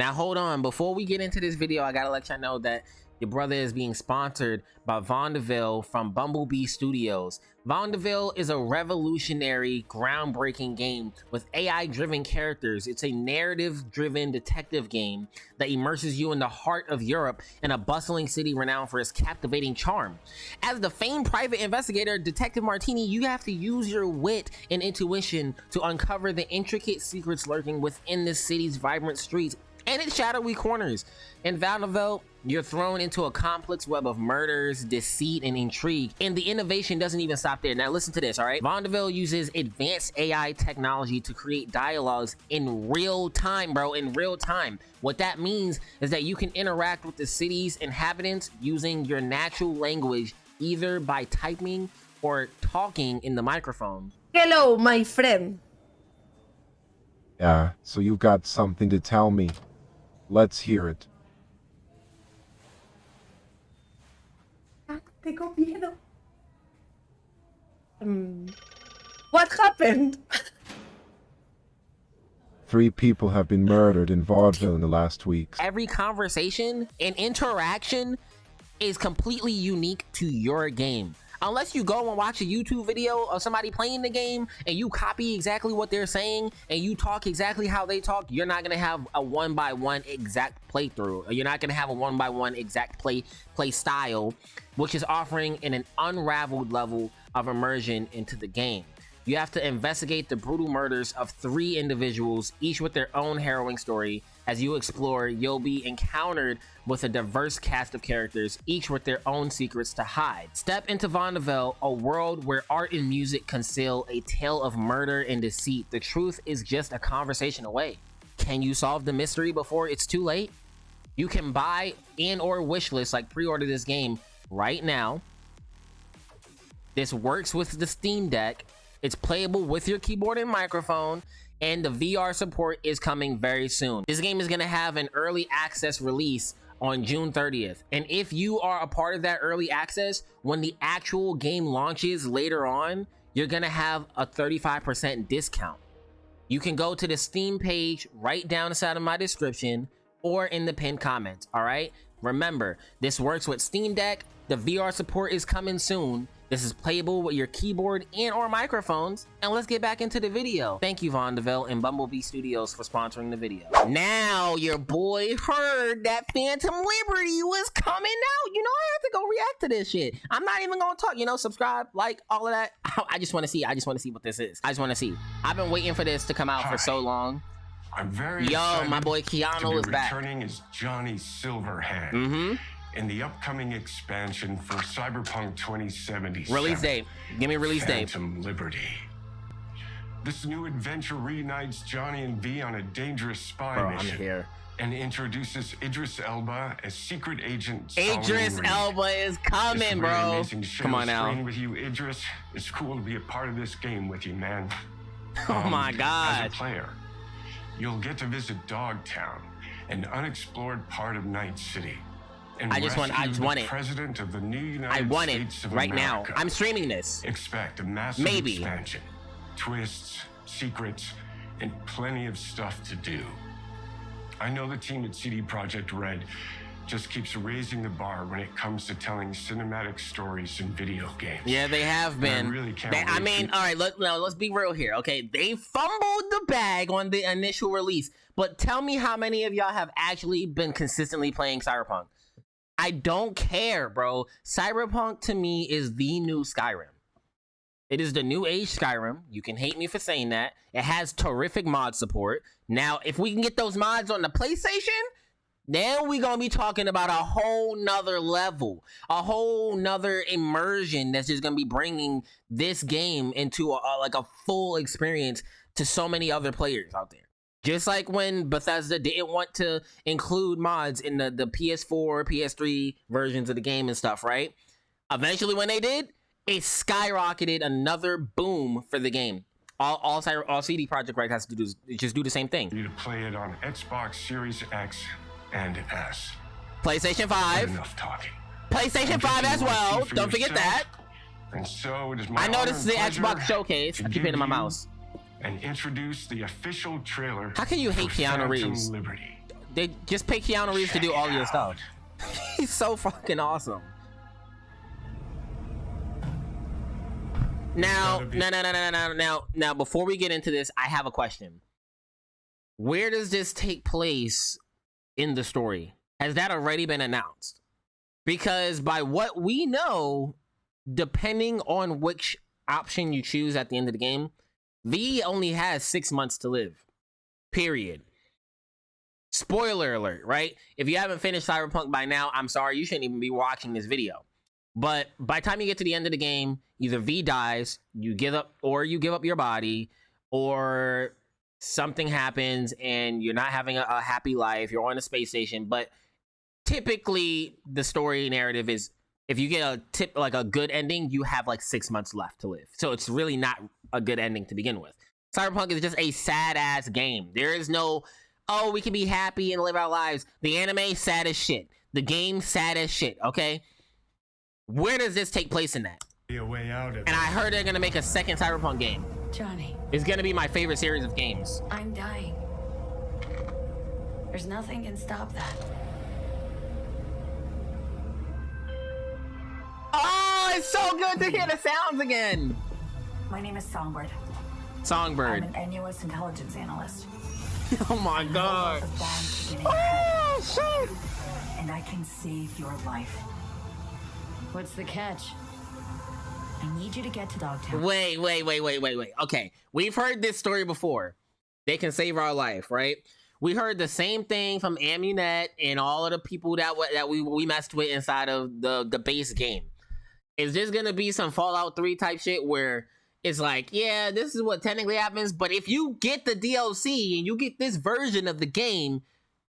Now hold on, before we get into this video, I gotta let y'all know that your brother is being sponsored by Vandeville from Bumblebee Studios. Vandeville is a revolutionary, groundbreaking game with AI-driven characters. It's a narrative-driven detective game that immerses you in the heart of Europe in a bustling city renowned for its captivating charm. As the famed private investigator, Detective Martini, you have to use your wit and intuition to uncover the intricate secrets lurking within this city's vibrant streets and its shadowy corners. In Vandeville, you're thrown into a complex web of murders, deceit, and intrigue, and the innovation doesn't even stop there. Now listen to this, all right? Vandeville uses advanced AI technology to create dialogues in real time, bro, in real time. What that means is that you can interact with the city's inhabitants using your natural language, either by typing or talking in the microphone. Hello, my friend. Yeah, so you've got something to tell me. Let's hear it. Tengo miedo. What happened? 3 people have been murdered in vaudeville in the last weeks. Every conversation and interaction is completely unique to your game. Unless you go and watch a YouTube video of somebody playing the game and you copy exactly what they're saying and you talk exactly how they talk, you're not gonna have a one-by-one exact playthrough. You're not gonna have a one-by-one exact play style, which is offering an unraveled level of immersion into the game. You have to investigate the brutal murders of 3 individuals, each with their own harrowing story. As you explore, you'll be encountered with a diverse cast of characters, each with their own secrets to hide. Step into Vandeville, a world where art and music conceal a tale of murder and deceit. The truth is just a conversation away. Can you solve the mystery before it's too late? You can buy and or wishlist, like pre-order this game right now. This works with the Steam Deck. It's playable with your keyboard and microphone, and the VR support is coming very soon. This game is gonna have an early access release on June 30th. And if you are a part of that early access, when the actual game launches later on, you're gonna have a 35% discount. You can go to the Steam page right down inside of my description or in the pinned comments, all right? Remember, this works with Steam Deck. The VR support is coming soon. This is playable with your keyboard and or microphones. And let's get back into the video. Thank you, Vandeville and Bumblebee Studios, for sponsoring the video. Now your boy heard that Phantom Liberty was coming out. You know, I have to go react to this shit. I'm not even gonna talk, you know, subscribe, like, all of that. I just wanna see what this is. I just wanna see. I've been waiting for this to come out for so long. I'm very my boy Keanu is back. Returning as Johnny Silverhand. In the upcoming expansion for Cyberpunk 2077. Release date. Give me a release date. Phantom Liberty. This new adventure reunites Johnny and V on a dangerous spy mission. I'm here. And introduces Idris Elba as secret agent. Idris Elba is coming, bro. Come on now. With you, Idris. It's cool to be a part of this game with you, man. Oh my God. As a player, you'll get to visit Dogtown, an unexplored part of Night City. I just want it. President of the new United I want States it of right America. now. I'm streaming this. Expect a massive expansion, twists, secrets, and plenty of stuff to do. I know the team at CD Projekt RED just keeps raising the bar when it comes to telling cinematic stories in video games. Yeah, they have been. I really can't I mean, all right, let's be real here, okay? They fumbled the bag on the initial release, but tell me how many of y'all have actually been consistently playing Cyberpunk. I don't care, bro. Cyberpunk to me is the new Skyrim. It is the new age Skyrim. You can hate me for saying that. It has terrific mod support. Now, if we can get those mods on the PlayStation, then we're gonna be talking about a whole nother level, a whole nother immersion that's just gonna be bringing this game into a full experience to so many other players out there. Just like when Bethesda didn't want to include mods in the PS4, PS3 versions of the game and stuff, right? Eventually when they did, it skyrocketed another boom for the game. All CD Projekt RED has to do is just do the same thing. You to play it on Xbox Series X and S. PlayStation 5. Enough talking. PlayStation 5 as well. Don't forget that. And so it is my I know this is the pleasure Xbox showcase. I keep hitting my mouse. And introduce the official trailer. How can you hate Keanu Reeves? Liberty. They just pay Keanu Reeves to do all your stuff. He's so fucking awesome. Now, now, before we get into this, I have a question. Where does this take place in the story? Has that already been announced? Because by what we know, depending on which option you choose at the end of the game, V only has 6 months to live. Period. Spoiler alert, right? If you haven't finished Cyberpunk by now, I'm sorry, you shouldn't even be watching this video. But by the time you get to the end of the game, either V dies, you give up your body, or something happens and you're not having a happy life, you're on a space station. But typically the story narrative is, if you get a good ending, you have like 6 months left to live. So it's really not a good ending to begin with. Cyberpunk is just a sad ass game. There is no, oh, we can be happy and live our lives. The anime sad as shit. The game sad as shit, okay? Where does this take place in that? Be a way out of And I heard they're gonna make a second Cyberpunk game. Johnny, It's gonna be my favorite series of games. I'm dying. There's nothing can stop that. Oh, it's so good to hear the sounds again. My name is Songbird. I'm Songbird. an NUS intelligence analyst. Oh my god. The bomb beginning Oh shit. and I can save your life. What's the catch? I need you to get to Dogtown. Wait. Okay, we've heard this story before. They can save our life, right? We heard the same thing from Amunet and all of the people that we messed with inside of the base game. Is this gonna be some Fallout 3 type shit where it's like, yeah, this is what technically happens, but if you get the DLC and you get this version of the game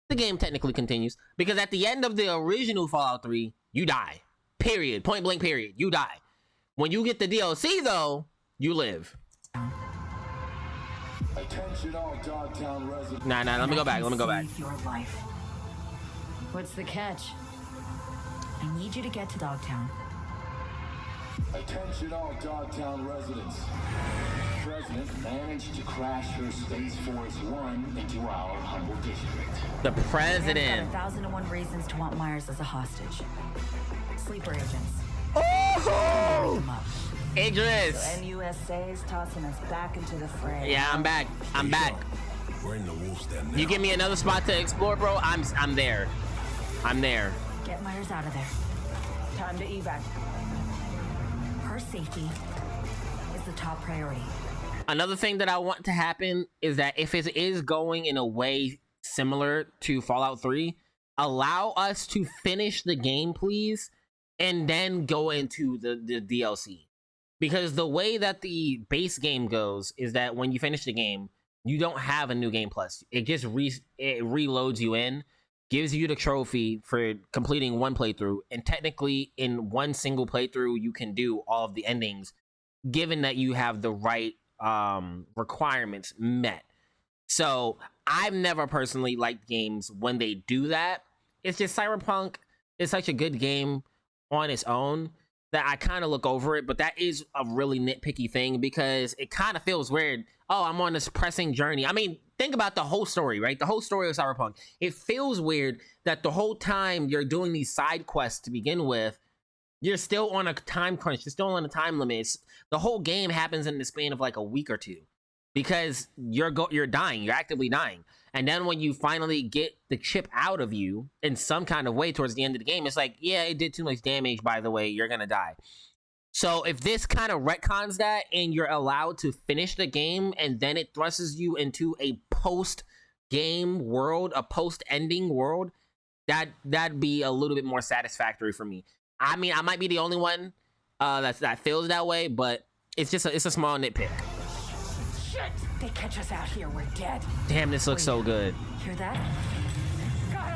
technically continues, because at the end of the original Fallout 3, you die. Period. Point blank period. You die. When you get the DLC though, you live. Attention all Dogtown residents. Nah, let me go back. Save your life. What's the catch? I need you to get to Dogtown. Attention all Dogtown residents. President managed to crash her Space Force One into our humble district. The Man's president. got 1,001 reasons to want Myers as a hostage. Sleeper agents. Oh! Them up. Idris. NUSA's tossing us back into the fray. Yeah, I'm back. We're in the wolf's den now. You give me another spot to explore, bro. I'm there. I'm there. Get Myers out of there. Time to evac. Her safety is the top priority. Another thing that I want to happen is that if it is going in a way similar to Fallout 3, allow us to finish the game, please, and then go into the DLC. Because the way that the base game goes is that when you finish the game, you don't have a new game plus. It just it reloads you in, gives you the trophy for completing one playthrough, and technically in one single playthrough you can do all of the endings, given that you have the right requirements met. So I've never personally liked games when they do that. It's just Cyberpunk is such a good game on its own that I kind of look over it, but that is a really nitpicky thing because it kind of feels weird. Oh, I'm on this pressing journey. I mean, think about the whole story, right? The whole story of Cyberpunk. It feels weird that the whole time you're doing these side quests to begin with, you're still on a time crunch. You're still on a time limit. The whole game happens in the span of like a week or two because you're dying. You're actively dying. And then when you finally get the chip out of you in some kind of way towards the end of the game, it's like, yeah, it did too much damage, by the way, you're gonna die. So if this kind of retcons that and you're allowed to finish the game and then it thrusts you into a post-game world, a post-ending world, that'd be a little bit more satisfactory for me. I mean, I might be the only one that feels that way, but it's a small nitpick. Shit! They catch us out here, we're dead. Damn, this looks so good. Hear that?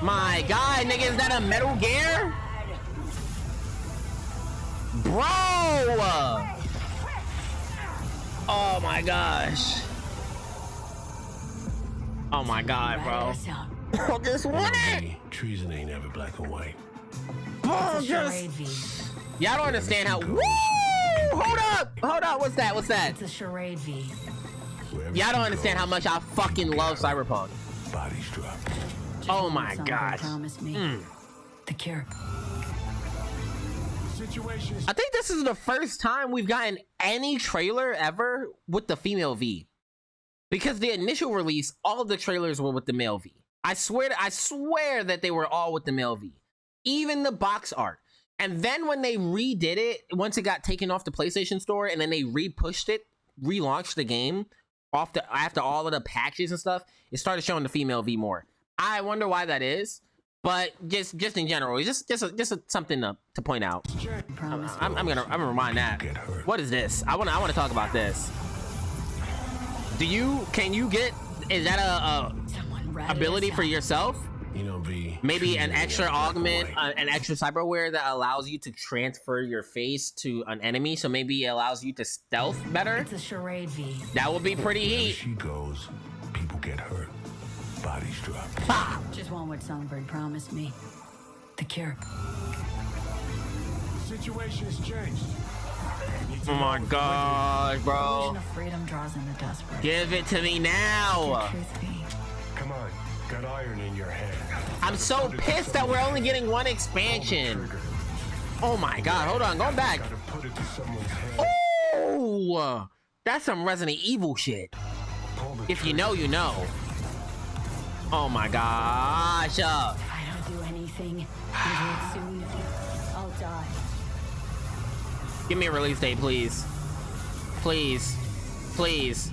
My God, nigga, is that a Metal Gear? Bro! Oh my gosh. Oh my God, bro. I just want it! Treason ain't ever black and white. Bro, Charade V. y'all don't understand how. Woo! Hold up! What's that? It's a charade V. Wherever Y'all she don't understand how goes, much I fucking love Cyberpunk. bodies drop. Oh my gosh. Promised me the cure. I think this is the first time we've gotten any trailer ever with the female V. Because the initial release, all of the trailers were with the male V. I swear that they were all with the male V. Even the box art. And then when they redid it, once it got taken off the PlayStation Store and then they repushed it, relaunched the game after all of the patches and stuff, it started showing the female V more. I wonder why that is. But just in general, just something to point out. I'm gonna remind that. What is this? I wanna talk about this. Can you get? Is that a ability for yourself? You know, V. Maybe an extra augment, an extra cyberware that allows you to transfer your face to an enemy. So maybe it allows you to stealth better. It's a charade, V. That would be pretty Wherever heat. she goes, people get hurt. Bodies drop. Ha! Just want what Songbird promised me. The cure. Situation has changed. Oh my gosh, bro. Illusion of freedom draws in the desperate. Give it to me now. Truth be. Come on, got iron in your head. I'm so pissed that we're only getting one expansion. Oh my god, hold on, going back. Gotta put it to someone's head. Oh, that's some Resident Evil shit. Pull the If you know, you know. Oh my gosh. If I don't do anything, and do it soon, I'll die. Give me a release date, please. Please. Please.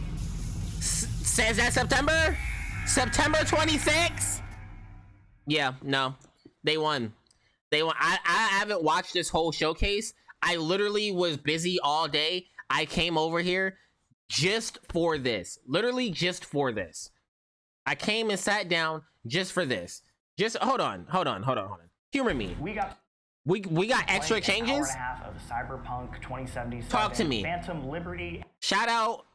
Says that September? September 26th? Yeah, no. They won. They won. I haven't watched this whole showcase. I literally was busy all day. I came over here just for this. Literally just for this. I came and sat down just for this. Just hold on. Humor me. We got extra changes. An hour and a half of Cyberpunk 2077. Talk to me. Phantom Liberty. Shout out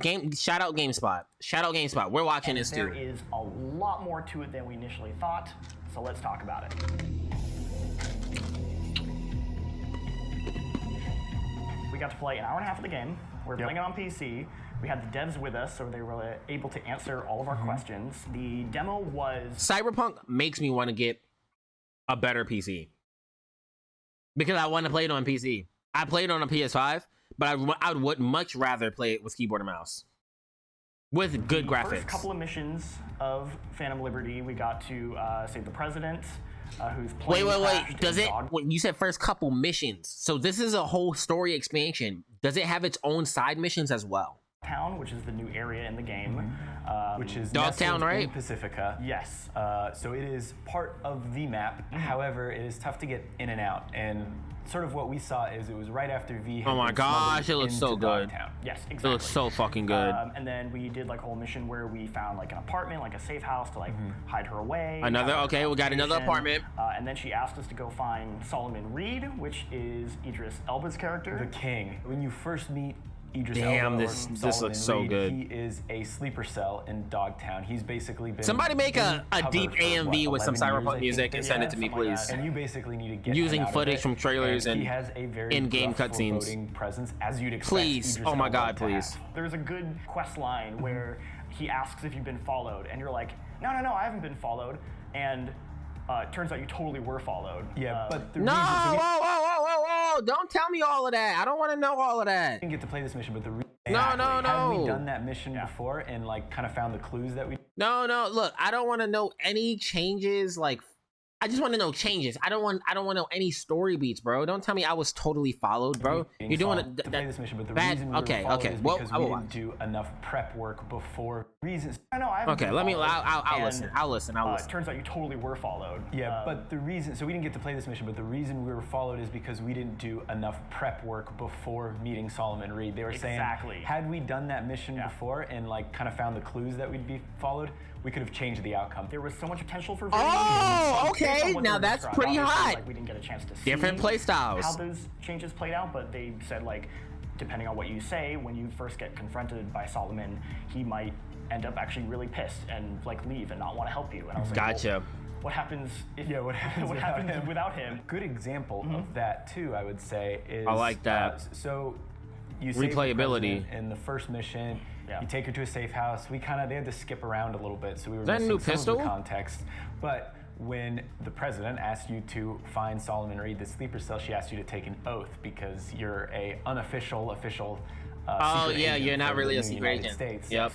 GameSpot. We're watching this too. There is a lot more to it than we initially thought, so let's talk about it. We got to play an hour and a half of the game. We're playing it on PC. We had the devs with us, so they were able to answer all of our questions. The demo was... Cyberpunk makes me want to get a better PC. Because I want to play it on PC. I played it on a PS5, but I would much rather play it with keyboard and mouse. With good graphics. First couple of missions of Phantom Liberty, we got to save the president, who's playing. Wait. Does it? Wait, you said first couple missions. So this is a whole story expansion. Does it have its own side missions as well? Town, which is the new area in the game, which is Dogtown, right? in Pacifica. Yes. So it is part of the map. However, it is tough to get in and out. And sort of what we saw is it was right after V. Had Oh my been gosh, it smuggled looks so into good. Dogtown. Yes, exactly. It looks so fucking good. And then we did like a whole mission where we found like an apartment, like a safe house to like hide her away. Okay, we got another apartment. And then she asked us to go find Solomon Reed, which is Idris Elba's character. The king. When you first meet Idris Damn, Elba, this Solomon looks so Reed, good. He is a sleeper cell in Dogtown. He's basically been Somebody make a covered deep for, AMV with some 11 years, I Cyberpunk think. music and send it to me, something like please. that. And you basically need to get Using him out of footage it. from trailers and and he has a very in-game gruff, cutscenes. foreboding presence, as you'd expect. Please. Idris Oh my Elba God, to please. have. There's a good quest line where he asks if you've been followed, and you're like, no, I haven't been followed. And it turns out you totally were followed. Yeah, but the No, reason so we whoa! Don't tell me all of that. I don't want to know all of that. didn't get to play this mission, but the reason No. had we done that mission before and like kind of found the clues that we No. Look, I don't want to know any changes. Like, I just want to know changes. I don't want to know any story beats, bro. Don't tell me I was totally followed, bro. You're doing it. to play this mission, but the bad- reason we okay, were followed okay. is Well, because I we will didn't watch. do enough prep work before reasons. No, I haven't Okay, been let me. followed. I'll And, listen. I'll listen. It turns out you totally were followed. Yeah, but the reason, so we didn't get to play this mission, but the reason we were followed is because we didn't do enough prep work before meeting Solomon Reed. They were Exactly. saying, had we done that mission before and like kind of found the clues that we'd be followed, we could have changed the outcome. There was so much potential for. Oh, variation. Based okay. on what Now they were that's describing, pretty obviously, hot. Like we didn't get a chance to see Different play styles. how those changes played out, but they said like, depending on what you say, when you first get confronted by Solomon, he might end up actually really pissed and like leave and not want to help you. And I was like, Gotcha. well, what happens if What happens without him? Good example of that too, I would say, is I like that. So you save the Replayability. president in the first mission. Yeah. You take her to a safe house. They had to skip around a little bit, so we were that a missing new some pistol? of the context. But when the president asked you to find Solomon Reed, the sleeper cell, she asked you to take an oath because you're a unofficial official. Oh secret yeah, agent you're not for really the a new secret United agent. States. Yep.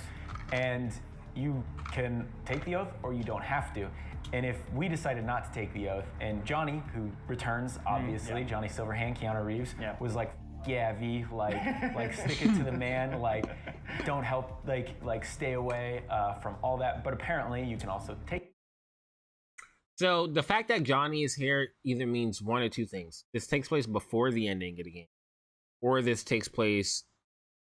And you can take the oath or you don't have to. And if we decided not to take the oath, and Johnny, who returns, obviously, Johnny Silverhand, Keanu Reeves, was like, yeah, V, like stick it to the man, like don't help, like stay away from all that. But apparently you can also take. So the fact that Johnny is here either means one or two things. This takes place before the ending of the game, or this takes place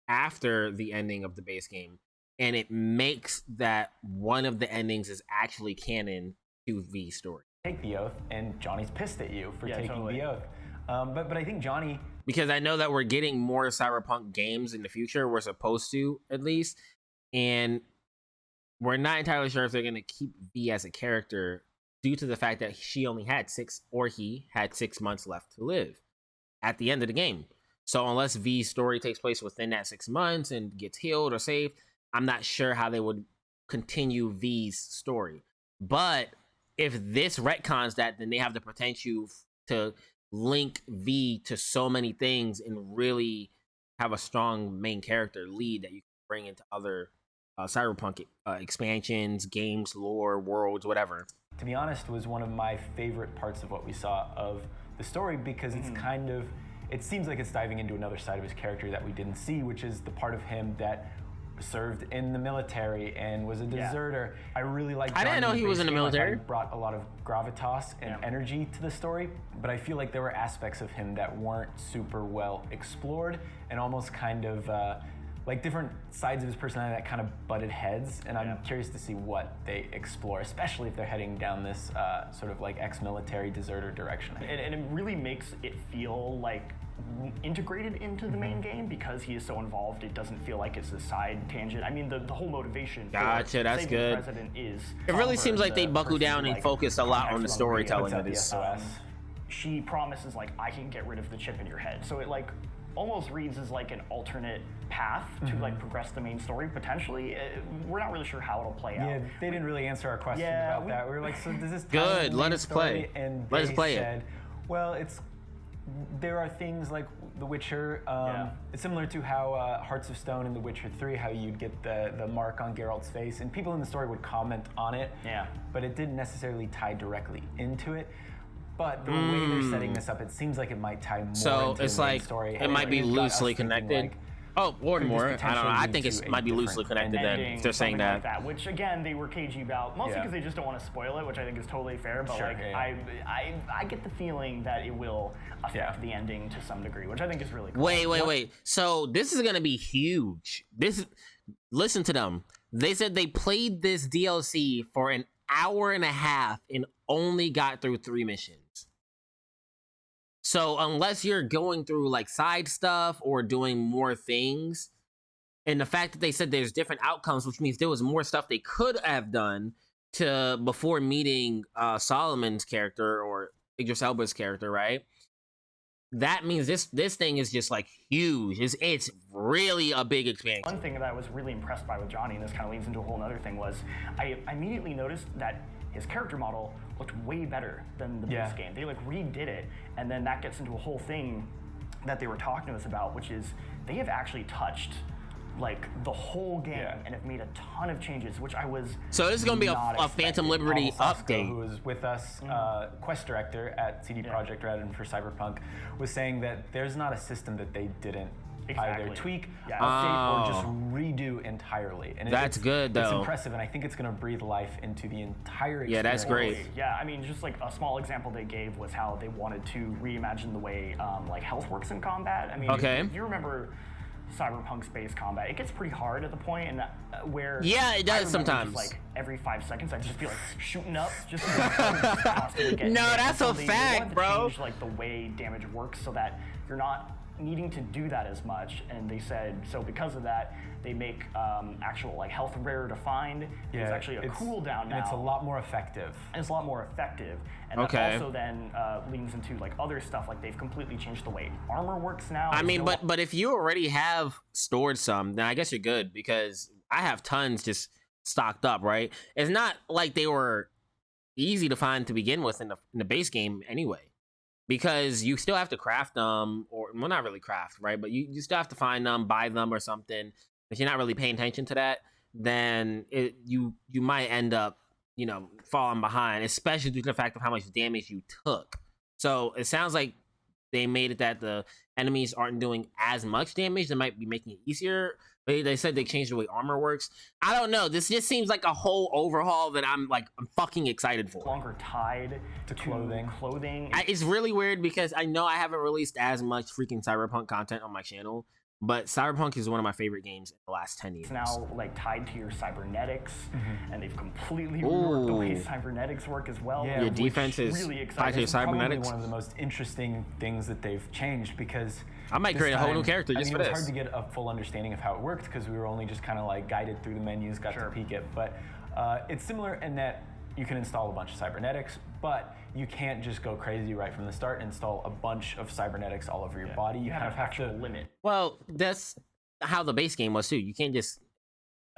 after the ending of the base game. And it makes that one of the endings is actually canon to V's story. Take the oath, and Johnny's pissed at you for taking the oath. But I think Johnny... Because I know that we're getting more Cyberpunk games in the future. We're supposed to, at least. And we're not entirely sure if they're going to keep V as a character due to the fact that he had 6 months left to live at the end of the game. So unless V's story takes place within that 6 months and gets healed or saved, I'm not sure how they would continue V's story. But if this retcons that, then they have the potential to link V to so many things and really have a strong main character lead that you can bring into other Cyberpunk expansions, games, lore, worlds, whatever. To be honest, was one of my favorite parts of what we saw of the story because it's kind of, it seems like it's diving into another side of his character that we didn't see, which is the part of him that served in the military and was a deserter. I really liked I didn't know he was in the military. He brought a lot of gravitas and energy to the story, but I feel like there were aspects of him that weren't super well explored and almost kind of like different sides of his personality that kind of butted heads, and I'm curious to see what they explore, especially if they're heading down this sort of like ex-military deserter direction. And it really makes it feel like integrated into the main game because he is so involved. It doesn't feel like it's a side tangent. I mean, the whole motivation for that's saving good. the president is... It really seems like they buckle down and focus a lot on the storytelling of this. She promises, like, I can get rid of the chip in your head. So it, like, almost reads as, like, an alternate path to, like, progress the main story, potentially. We're not really sure how it'll play out. Yeah, they didn't really answer our question about that. We were like, so does this... Good, let us play. And let us play said, it. Well, there are things like The Witcher. It's similar to how Hearts of Stone in The Witcher 3, how you'd get the mark on Geralt's face, and people in the story would comment on it. Yeah. But it didn't necessarily tie directly into it. But the way they're setting this up, it seems like it might tie more into the main story. It might be loosely connected. Or more. I don't know. I think it might be loosely connected then, if they're saying that. Like that. Which, again, they were cagey about, mostly because they just don't want to spoil it, which I think is totally fair. But I get the feeling that it will affect the ending to some degree, which I think is really cool. Wait. So this is going to be huge. Listen to them. They said they played this DLC for an hour and a half and only got through 3 missions. So unless you're going through like side stuff or doing more things, and the fact that they said there's different outcomes, which means there was more stuff they could have done before meeting Solomon's character or Idris Elba's character, right? That means this thing is just like huge. It's really a big expansion. One thing that I was really impressed by with Johnny, and this kind of leads into a whole other thing, was I immediately noticed that his character model looked way better than the base game. They like redid it, and then that gets into a whole thing that they were talking to us about, which is they have actually touched like the whole game and have made a ton of changes, which I was so this is going to be a Phantom Liberty update. Who was with us, quest director at CD Projekt RED and for Cyberpunk, was saying that there's not a system that they didn't either tweak, update, or just redo entirely. And that's good, though. It's impressive, and I think it's going to breathe life into the entire experience. Yeah, that's great. Yeah, I mean, just like a small example they gave was how they wanted to reimagine the way like health works in combat. I mean, if you remember Cyberpunk space combat, it gets pretty hard at the point and where it does sometimes. Just, like every 5 seconds, I'd just be like shooting up, just constantly getting that's a fact, bro. Change like the way damage works so that you're not needing to do that as much, and they said so because of that they make actual like health rarer to find. Yeah, There's actually a cooldown now. And it's a lot more effective. And it's a lot more effective, and that also then leans into like other stuff. Like they've completely changed the way armor works now. I mean, but if you already have stored some, then I guess you're good, because I have tons just stocked up, right? It's not like they were easy to find to begin with in the base game anyway, because you still have to craft them, or well, not really craft, right? But you still have to find them, buy them or something. If you're not really paying attention to that, then you might end up, you know, falling behind, especially due to the fact of how much damage you took. So it sounds like they made it that the enemies aren't doing as much damage. They might be making it easier. But they said they changed the way armor works. I don't know. This just seems like a whole overhaul that I'm fucking excited for. Longer tied to clothing. It's really weird because I know I haven't released as much freaking Cyberpunk content on my channel, but Cyberpunk is one of my favorite games in the last 10 years. It's now like tied to your cybernetics, and they've completely reworked the way cybernetics work as well. Yeah, your defense is really tied to your cybernetics. Probably one of the most interesting things that they've changed, because I might create a whole new character just for this. It was hard to get a full understanding of how it worked because we were only just kind of like guided through the menus, got to peek it. But it's similar in that you can install a bunch of cybernetics, but you can't just go crazy right from the start and install a bunch of cybernetics all over your body. You kind of have to limit. Well, that's how the base game was too. You can't just,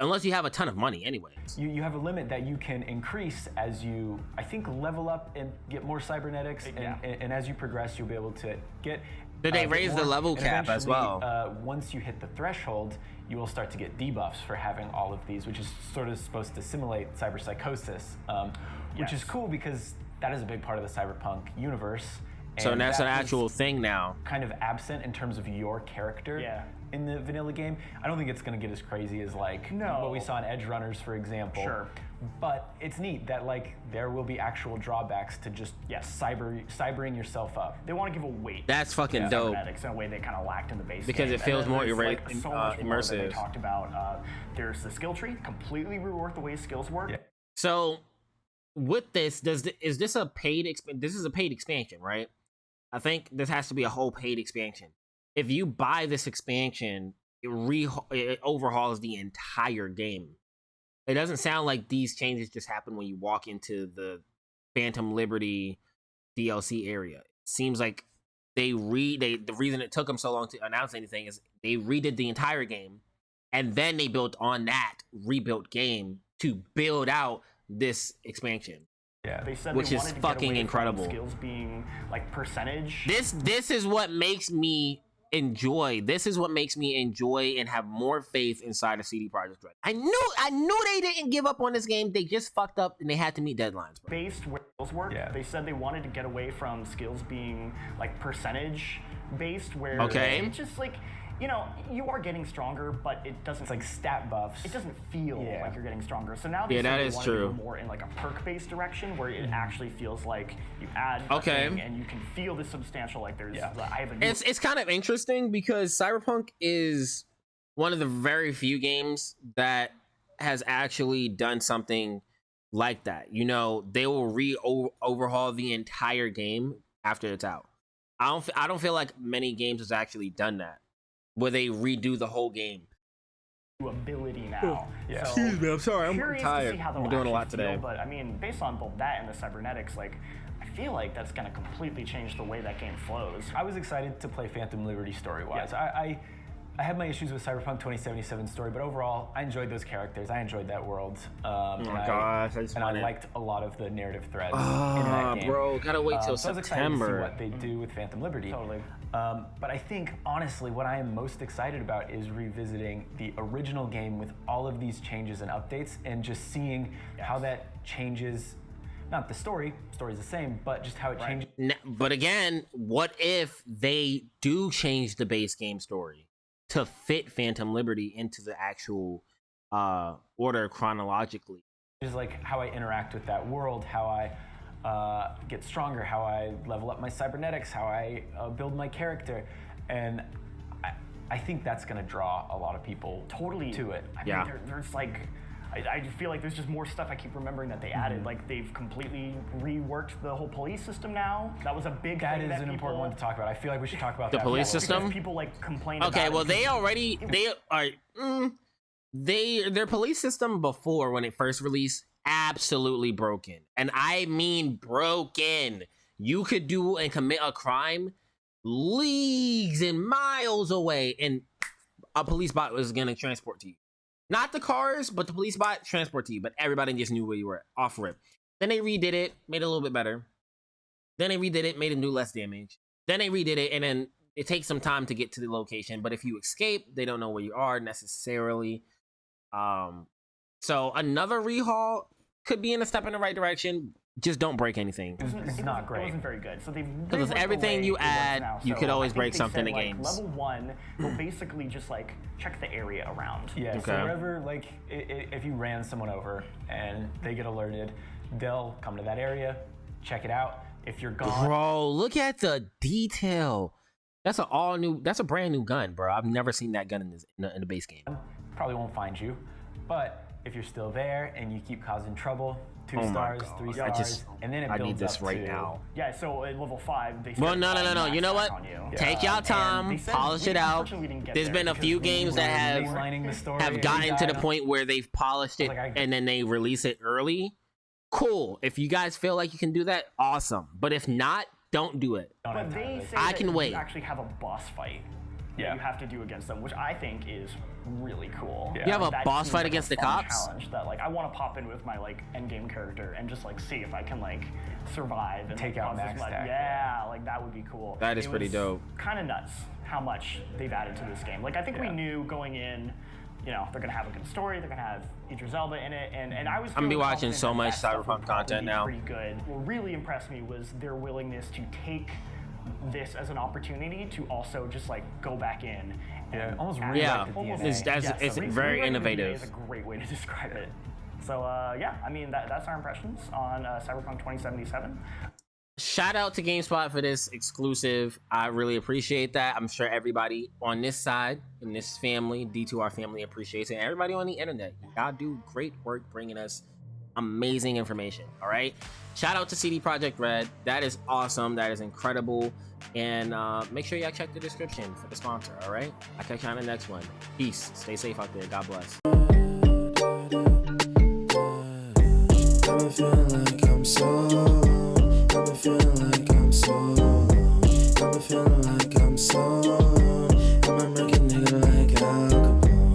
unless you have a ton of money anyways. You have a limit that you can increase as you, I think, level up and get more cybernetics, and as you progress, you'll be able to get. Did they raise the level cap as well? Once you hit the threshold, you will start to get debuffs for having all of these, which is sort of supposed to simulate cyberpsychosis, which is cool because that is a big part of the Cyberpunk universe. So that's an actual thing now. Kind of absent in terms of your character in the vanilla game. I don't think it's going to get as crazy as like what we saw in Edge Runners, for example. Sure. But it's neat that like there will be actual drawbacks to just cybering yourself up. They want to give a weight. That's fucking dope. In a way they kind of lacked in the base because game. It feels more so much immersive. More that they talked about. There's the skill tree, completely reworked the way skills work. Yeah. So with this, is this a paid this is a paid expansion, right? I think this has to be a whole paid expansion. If you buy this expansion, it overhauls the entire game. It doesn't sound like these changes just happen when you walk into the Phantom Liberty DLC area. It seems like the reason it took them so long to announce anything is they redid the entire game, and then they built on that rebuilt game to build out this expansion. Yeah, they said which they is wanted to fucking get away incredible. From skills being like percentage. This is what makes me enjoy. This is what makes me enjoy and have more faith inside of CD Projekt RED. I knew they didn't give up on this game. They just fucked up and they had to meet deadlines. Bro. Based where skills work. Yeah. They said they wanted to get away from skills being like percentage based, where it's just like, you know, you are getting stronger, but it doesn't. It's like stat buffs. It doesn't feel like you're getting stronger. So now they that is want true. to go more in like a perk-based direction, where it actually feels like you add a thing and you can feel the substantial. Like there's, I have a new it's kind of interesting because Cyberpunk is one of the very few games that has actually done something like that. You know, they will overhaul the entire game after it's out. I don't feel like many games has actually done that, where they redo the whole game. Ability now. Yeah. So, excuse me, I'm sorry, I'm tired. To see how I'm doing a lot feel, today. But I mean, based on both that and the cybernetics, like I feel like that's going to completely change the way that game flows. I was excited to play Phantom Liberty story-wise. Yeah. I had my issues with Cyberpunk 2077 story, but overall, I enjoyed those characters. I enjoyed that world. Oh my gosh, I liked a lot of the narrative threads in that game. Bro, gotta wait till so September. I was excited to see what they do with Phantom Liberty. Totally. But I think, honestly, what I am most excited about is revisiting the original game with all of these changes and updates, and just seeing how that changes. Not the story's the same, but just how it changes. But again, what if they do change the base game story to fit Phantom Liberty into the actual order chronologically? Just like how I interact with that world, how I get stronger, how I level up my cybernetics, how I build my character, and I think that's going to draw a lot of people totally to it. I mean, there's like I feel like there's just more stuff I keep remembering that they added. Like they've completely reworked the whole police system now. That was a big that thing. Is an important one to talk about. I feel like we should talk about the police system. Because people like complain. Okay, about well it. they already their police system before when it first released absolutely broken, and I mean broken. You could do and commit a crime leagues and miles away, and a police bot was gonna transport to you. Not the cars, but the police bot transport to you. But everybody just knew where you were off rip. Then they redid it, made it a little bit better. Then they redid it, made it do less damage. Then they redid it, and then it takes some time to get to the location. But if you escape, they don't know where you are necessarily. So another rehaul could be in a step in the right direction. Just don't break anything. It's not great. It wasn't very good. So they because everything you add, you could always break something in games. Level 1 will basically just like check the area around. Yeah. Okay. So wherever, like, if you ran someone over and they get alerted, they'll come to that area, check it out. If you're gone, bro, look at the detail. That's a brand new gun, bro. I've never seen that gun in the base game. Probably won't find you, but if you're still there and you keep causing trouble. 2 stars, 3 stars, and then it builds I need this up right to, now. Yeah, so at level 5, they well, no. You know what? Take y'all time, polish it out. There's been a few games that have gotten to the point where they've polished it and then they release it early. Cool. If you guys feel like you can do that, awesome. But if not, don't do it. But they say I can wait. You actually have a boss fight. Yeah. You have to do against them, which I think is really cool. Yeah. You have a boss fight against the cops? Challenge that like I want to pop in with my like end game character and just like see if I can like survive and take out max stack. Yeah, like that would be cool. That is pretty dope. Kind of nuts how much they've added to this game. Like I think we knew going in, you know, they're gonna have a good story. They're gonna have Idris Elba in it, and I was. I'm gonna be watching so much Cyberpunk content now. Pretty good. What really impressed me was their willingness to take this as an opportunity to also just like go back in. And almost rewrite the DNA. It's very innovative. It's a great way to describe it. So yeah, I mean that's our impressions on Cyberpunk 2077. Shout out to GameSpot for this exclusive. I really appreciate that. I'm sure everybody on this side, in this family, D2R family appreciates it. And everybody on the internet, y'all do great work bringing us amazing information. All right. Shout out to CD Projekt RED. That is awesome. That is incredible. And make sure y'all check the description for the sponsor. All right. I'll catch you on the next one. Peace. Stay safe out there. God bless. I'm feeling like I'm so